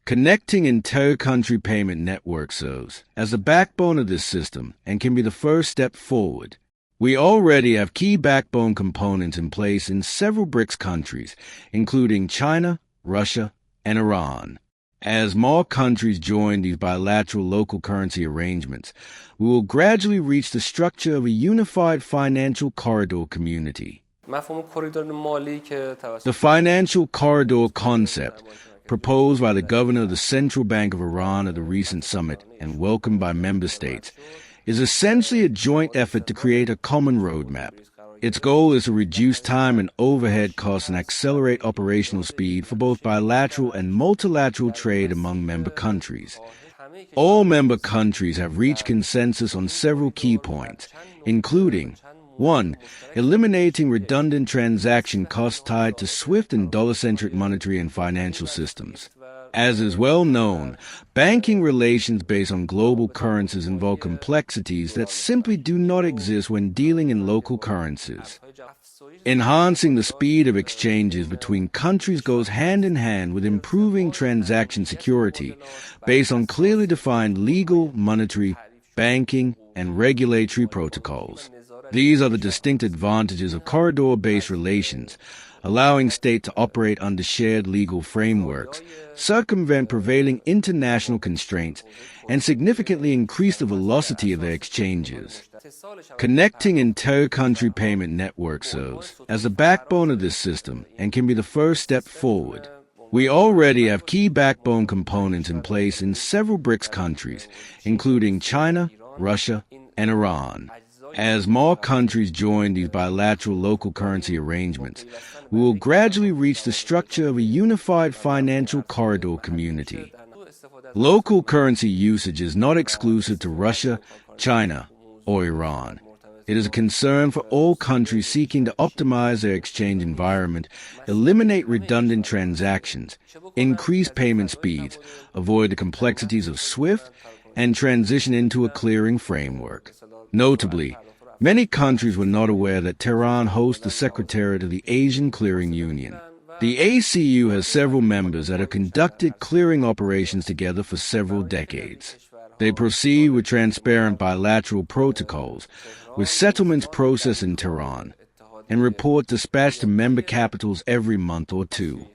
Connecting inter-country payment networks serves as the backbone of this system and can be the first step forward. We already have key backbone components in place in several BRICS countries, including China, Russia, and Iran. As more countries join these bilateral local currency arrangements, we will gradually reach the structure of a unified financial corridor community. The financial corridor concept, proposed by the governor of the Central Bank of Iran at the recent summit and welcomed by member states, is essentially a joint effort to create a common roadmap. Its goal is to reduce time and overhead costs and accelerate operational speed for both bilateral and multilateral trade among member countries. All member countries have reached consensus on several key points, including 1. Eliminating redundant transaction costs tied to SWIFT and dollar-centric monetary and financial systems. As is well known, banking relations based on global currencies involve complexities that simply do not exist when dealing in local currencies. Enhancing the speed of exchanges between countries goes hand in hand with improving transaction security based on clearly defined legal, monetary, banking, and regulatory protocols. These are the distinct advantages of corridor-based relations, allowing states to operate under shared legal frameworks, circumvent prevailing international constraints, and significantly increase the velocity of their exchanges. Connecting inter-country payment networks serves as the backbone of this system and can be the first step forward. We already have key backbone components in place in several BRICS countries, including China, Russia, and Iran. As more countries join these bilateral local currency arrangements, we will gradually reach the structure of a unified financial corridor community. Local currency usage is not exclusive to Russia, China, or Iran. It is a concern for all countries seeking to optimize their exchange environment, eliminate redundant transactions, increase payment speeds, avoid the complexities of SWIFT, and transition into a clearing framework. Notably, many countries were not aware that Tehran hosts the Secretariat of the Asian Clearing Union. The ACU has several members that have conducted clearing operations together for several decades. They proceed with transparent bilateral protocols, with settlements processed in Tehran, and report dispatched to member capitals every month or two.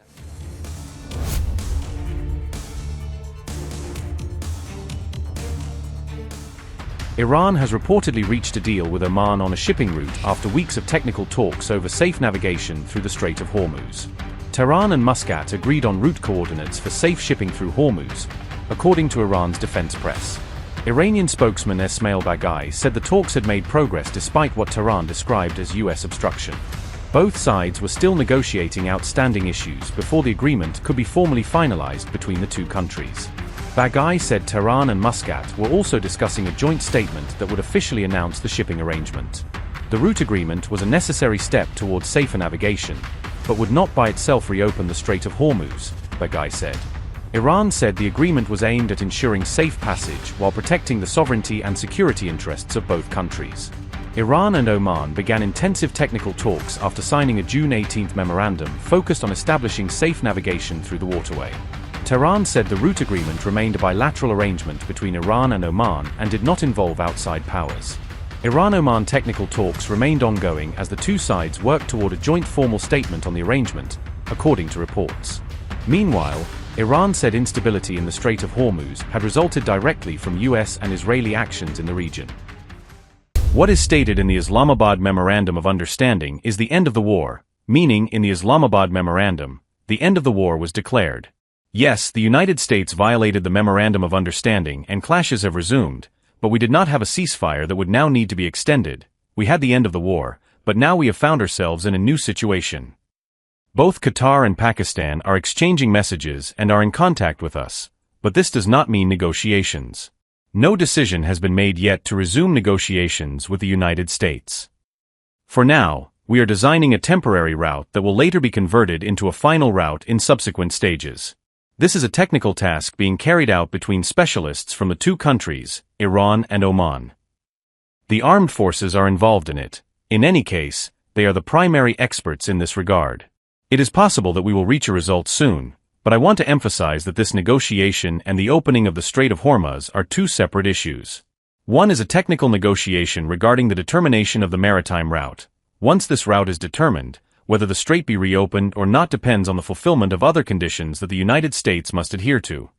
Iran has reportedly reached a deal with Oman on a shipping route after weeks of technical talks over safe navigation through the Strait of Hormuz. Tehran and Muscat agreed on route coordinates for safe shipping through Hormuz, according to Iran's defense press. Iranian spokesman Esmail Baghai said the talks had made progress despite what Tehran described as U.S. obstruction. Both sides were still negotiating outstanding issues before the agreement could be formally finalized between the two countries. Baghai said Tehran and Muscat were also discussing a joint statement that would officially announce the shipping arrangement. The route agreement was a necessary step towards safer navigation, but would not by itself reopen the Strait of Hormuz, Baghai said. Iran said the agreement was aimed at ensuring safe passage while protecting the sovereignty and security interests of both countries. Iran and Oman began intensive technical talks after signing a June 18 memorandum focused on establishing safe navigation through the waterway. Tehran said the route agreement remained a bilateral arrangement between Iran and Oman and did not involve outside powers. Iran-Oman technical talks remained ongoing as the two sides worked toward a joint formal statement on the arrangement, according to reports. Meanwhile, Iran said instability in the Strait of Hormuz had resulted directly from US and Israeli actions in the region. What is stated in the Islamabad Memorandum of Understanding is the end of the war, meaning in the Islamabad Memorandum, the end of the war was declared. Yes, the United States violated the Memorandum of Understanding and clashes have resumed, but we did not have a ceasefire that would now need to be extended. We had the end of the war, but now we have found ourselves in a new situation. Both Qatar and Pakistan are exchanging messages and are in contact with us, but this does not mean negotiations. No decision has been made yet to resume negotiations with the United States. For now, we are designing a temporary route that will later be converted into a final route in subsequent stages. This is a technical task being carried out between specialists from the two countries, Iran and Oman. The armed forces are involved in it. In any case, they are the primary experts in this regard. It is possible that we will reach a result soon, But I want to emphasize that this negotiation and the opening of the Strait of Hormuz are two separate issues. One is a technical negotiation regarding the determination of the maritime route. Once this route is determined, whether the strait be reopened or not depends on the fulfillment of other conditions that the United States must adhere to.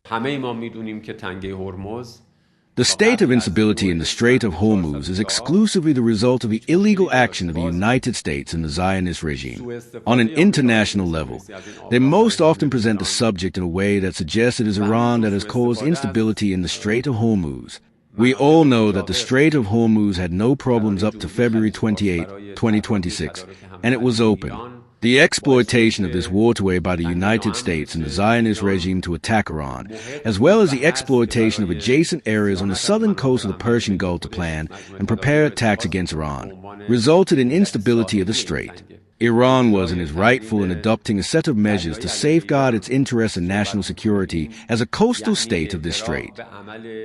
The state of instability in the Strait of Hormuz is exclusively the result of the illegal action of the United States and the Zionist regime. On an international level, they most often present the subject in a way that suggests it is Iran that has caused instability in the Strait of Hormuz. We all know that the Strait of Hormuz had no problems up to February 28, 2026, and it was open. The exploitation of this waterway by the United States and the Zionist regime to attack Iran, as well as the exploitation of adjacent areas on the southern coast of the Persian Gulf to plan and prepare attacks against Iran, resulted in instability of the strait. Iran was and is rightful in adopting a set of measures to safeguard its interests and national security as a coastal state of this strait.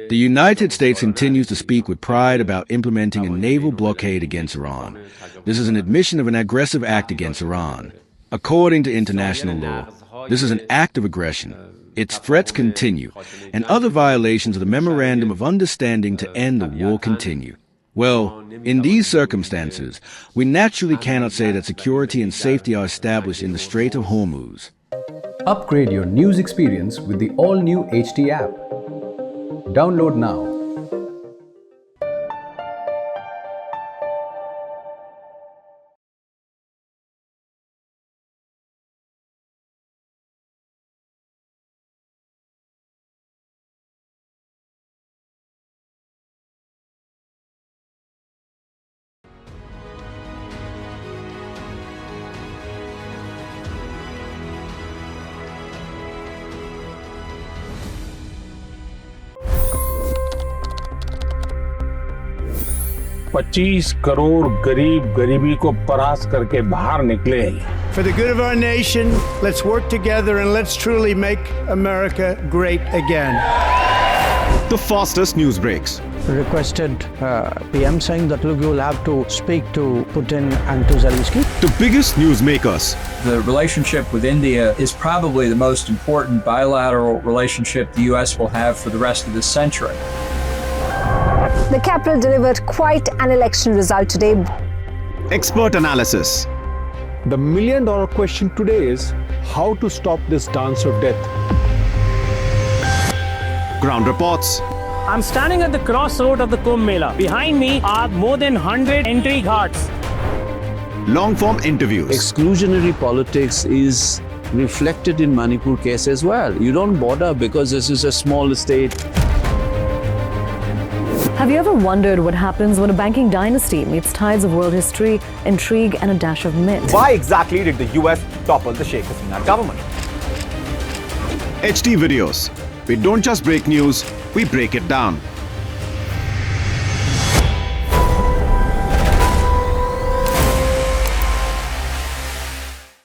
The United States continues to speak with pride about implementing a naval blockade against Iran. This is an admission of an aggressive act against Iran. According to international law, this is an act of aggression. Its threats continue, and other violations of the Memorandum of Understanding to End the War continue. Well, in these circumstances, we naturally cannot say that security and safety are established in the Strait of Hormuz. Upgrade your news experience with the all-new HT app. Download now. $25 crore गरीब गरीबी को परास्त करके बाहर निकले। For the good of our nation, let's work together and let's truly make America great again. The fastest news breaks. Requested PM saying that look, you'll have to speak to Putin and to Zelensky. The biggest newsmakers. The relationship with India is probably the most important bilateral relationship the U.S. will have for the rest of this century. The capital delivered quite an election result today. Expert analysis. The million-dollar question today is how to stop this dance of death. Ground reports. I'm standing at the crossroad of the Kumbh Mela. Behind me are more than 100 entry ghats. Long-form interviews. Exclusionary politics is reflected in Manipur case as well. You don't bother because this is a small state. Have you ever wondered what happens when a banking dynasty meets tides of world history, intrigue, and a dash of myth? Why exactly did the US topple the Sheikh Hasina government? HT videos. We don't just break news, we break it down.